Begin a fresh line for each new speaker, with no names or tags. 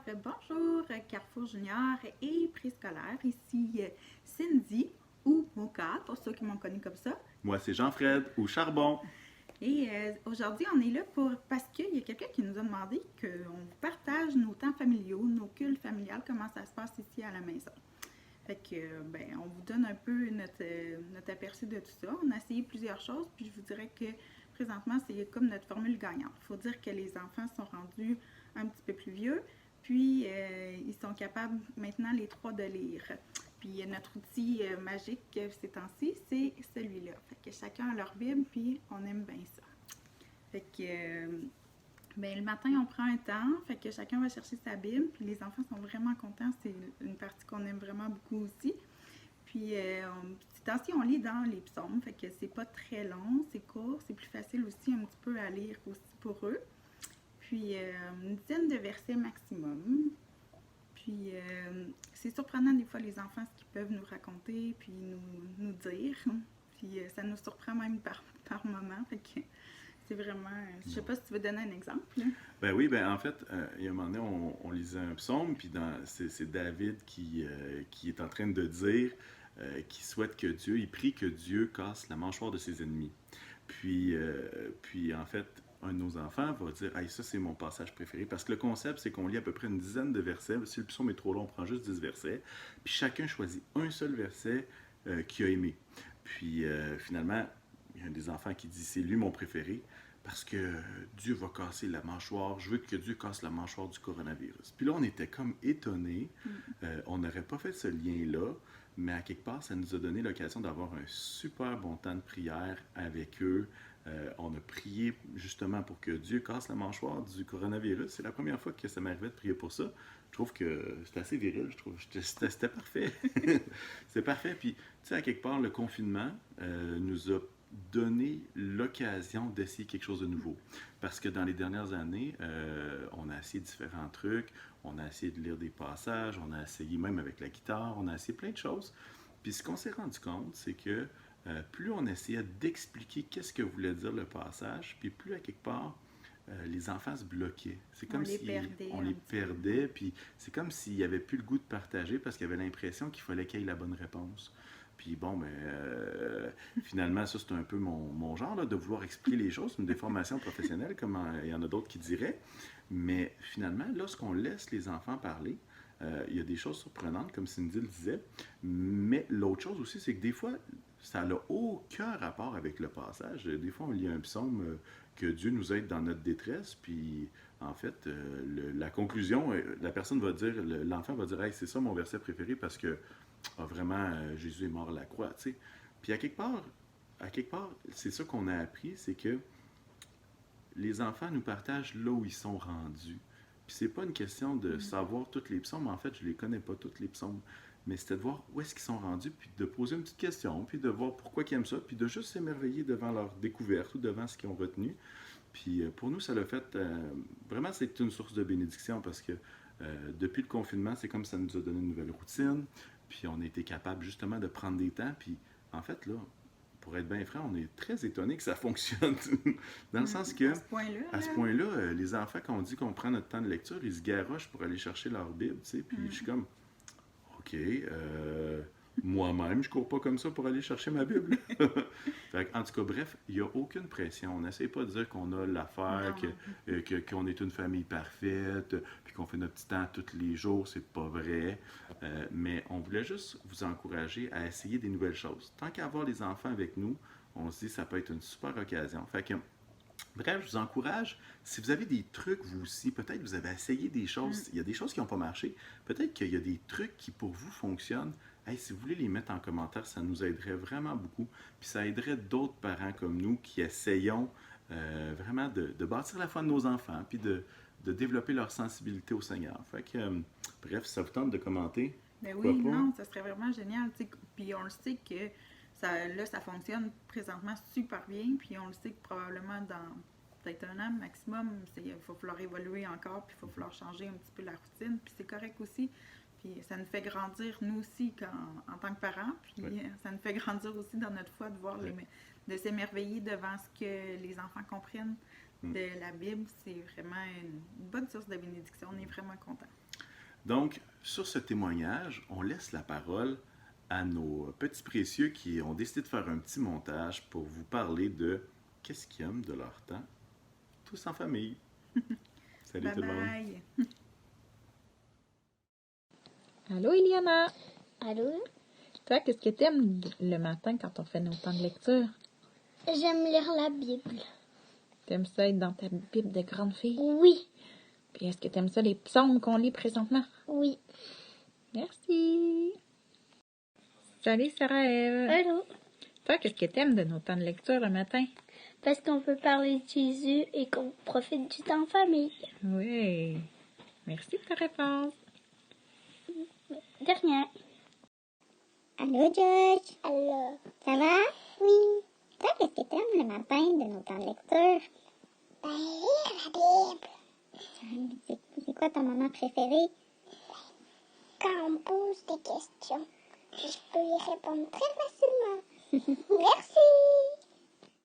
Bonjour Carrefour Junior et préscolaire. Ici Cindy ou Moka, pour ceux qui m'ont connu comme ça.
Moi, c'est Jean-Fred ou Charbon.
Et aujourd'hui, on est là parce qu'il y a quelqu'un qui nous a demandé qu'on partage nos temps familiaux, nos cultes familiales, comment ça se passe ici à la maison. Fait que, on vous donne un peu notre aperçu de tout ça. On a essayé plusieurs choses, puis je vous dirais que présentement, c'est comme notre formule gagnante. Il faut dire que les enfants sont rendus un petit peu plus vieux, puis ils sont capables maintenant les trois de lire. Puis notre outil magique ces temps-ci, c'est celui-là. Fait que chacun a leur Bible, puis on aime bien ça. Fait que le matin, on prend un temps, fait que chacun va chercher sa Bible, puis les enfants sont vraiment contents. C'est une partie qu'on aime vraiment beaucoup aussi. Puis, ces temps-ci, on lit dans les psaumes, fait que c'est pas très long, c'est court, c'est plus facile aussi un petit peu à lire aussi pour eux. Puis, une dizaine de versets maximum. Puis, c'est surprenant des fois les enfants ce qu'ils peuvent nous raconter, puis nous dire. Puis, ça nous surprend même par moment, fait que c'est vraiment... Je sais pas si tu veux donner un exemple. Là.
Ben oui, en fait, il y a un moment donné, on lisait un psaume, puis c'est David qui est en train de dire qu'il souhaite que Dieu, il prie que Dieu casse la mâchoire de ses ennemis. Puis en fait, un de nos enfants va dire « Hey, ça, c'est mon passage préféré. » Parce que le concept, c'est qu'on lit à peu près une dizaine de versets. Si le psaume est trop long, on prend juste 10 versets. Puis chacun choisit un seul verset qu'il a aimé. Puis finalement, il y a un des enfants qui dit « C'est lui mon préféré. » Parce que Dieu va casser la mâchoire. Je veux que Dieu casse la mâchoire du coronavirus. Puis là, on était comme étonnés. On n'aurait pas fait ce lien-là, mais à quelque part, ça nous a donné l'occasion d'avoir un super bon temps de prière avec eux. On a prié justement pour que Dieu casse la mâchoire du coronavirus. C'est la première fois que ça m'arrivait de prier pour ça. Je trouve que c'était assez viril. Je trouve que c'était parfait. C'est parfait. Puis, tu sais, à quelque part, le confinement nous a donner l'occasion d'essayer quelque chose de nouveau. Parce que dans les dernières années, on a essayé différents trucs, on a essayé de lire des passages, on a essayé même avec la guitare, on a essayé plein de choses. Puis ce qu'on s'est rendu compte, c'est que plus on essayait d'expliquer qu'est-ce que voulait dire le passage, puis plus à quelque part, les enfants se bloquaient. C'est comme si on les perdait, puis c'est comme s'ils n'avaient plus le goût de partager parce qu'ils avaient l'impression qu'il fallait qu'il y ait la bonne réponse. Puis bon, finalement, ça, c'est un peu mon genre, là, de vouloir expliquer les choses. C'est une déformation professionnelle, comme il y en a d'autres qui diraient. Mais finalement, lorsqu'on laisse les enfants parler, il y a des choses surprenantes, comme Cindy le disait. Mais l'autre chose aussi, c'est que des fois, ça n'a aucun rapport avec le passage. Des fois, on lit un psaume que Dieu nous aide dans notre détresse, puis en fait, la conclusion, la personne va dire, l'enfant va dire « Hey, c'est ça mon verset préféré parce que vraiment, Jésus est mort à la croix, tu sais. » Puis à quelque part, c'est ça qu'on a appris, c'est que les enfants nous partagent là où ils sont rendus. Puis c'est pas une question de savoir tous les psaumes, en fait, je les connais pas tous les psaumes, mais c'était de voir où est-ce qu'ils sont rendus, puis de poser une petite question, puis de voir pourquoi ils aiment ça, puis de juste s'émerveiller devant leur découverte ou devant ce qu'ils ont retenu. Puis pour nous, ça l'a fait... vraiment, c'est une source de bénédiction parce que depuis le confinement, c'est comme ça nous a donné une nouvelle routine. Puis on a été capable justement de prendre des temps. Puis en fait, là, pour être bien franc, on est très étonnés que ça fonctionne. Dans le sens que, à ce point-là, les enfants, quand on dit qu'on prend notre temps de lecture, ils se garochent pour aller chercher leur Bible, tu sais. Puis je suis comme, OK, moi-même, je cours pas comme ça pour aller chercher ma Bible. En tout cas, bref, il n'y a aucune pression. On n'essaie pas de dire qu'on a l'affaire, qu'on est une famille parfaite, puis qu'on fait notre petit temps tous les jours. C'est pas vrai. Mais on voulait juste vous encourager à essayer des nouvelles choses. Tant qu'à avoir les enfants avec nous, on se dit que ça peut être une super occasion. Fait que, bref, je vous encourage. Si vous avez des trucs, vous aussi, peut-être vous avez essayé des choses, il y a des choses qui n'ont pas marché, peut-être qu'il y a des trucs qui pour vous fonctionnent. Hey, si vous voulez les mettre en commentaire, ça nous aiderait vraiment beaucoup. Puis ça aiderait d'autres parents comme nous qui essayons vraiment de bâtir la foi de nos enfants, puis de développer leur sensibilité au Seigneur. Fait que, bref, si ça vous tente de commenter.
Ben oui, non, ça serait vraiment génial. Puis on le sait que ça fonctionne présentement super bien. Puis on le sait que probablement dans peut-être un an maximum, il va falloir évoluer encore, puis il va falloir changer un petit peu la routine. Puis c'est correct aussi. Puis ça nous fait grandir, nous aussi, en tant que parents. Puis ça nous fait grandir aussi dans notre foi de voir de s'émerveiller devant ce que les enfants comprennent de la Bible. C'est vraiment une bonne source de bénédiction. On est vraiment contents.
Donc, sur ce témoignage, on laisse la parole à nos petits précieux qui ont décidé de faire un petit montage pour vous parler de qu'est-ce qu'ils aiment de leur temps, tous en famille. Salut
Bye
tout le monde!
bye!
Allô, Iliana!
Allô?
Toi, qu'est-ce que t'aimes le matin quand on fait nos temps de lecture?
J'aime lire la Bible.
T'aimes ça être dans ta Bible de grande fille?
Oui,
Puis est-ce que t'aimes ça les psaumes qu'on lit présentement?
oui.
Merci! Salut, Sarah-Ève!
Allô?
Toi, qu'est-ce que t'aimes de nos temps de lecture le matin?
Parce qu'on peut parler de Jésus et qu'on profite du temps en famille.
Oui! Merci de ta réponse!
De rien.
Allô, Josh?
Alors,
Ça va?
oui.
Toi, qu'est-ce que t'aimes le matin de nos temps de lecture?
Lire la Bible.
C'est quoi ton moment préféré?
Quand on pose des questions, je peux y répondre très facilement. Merci.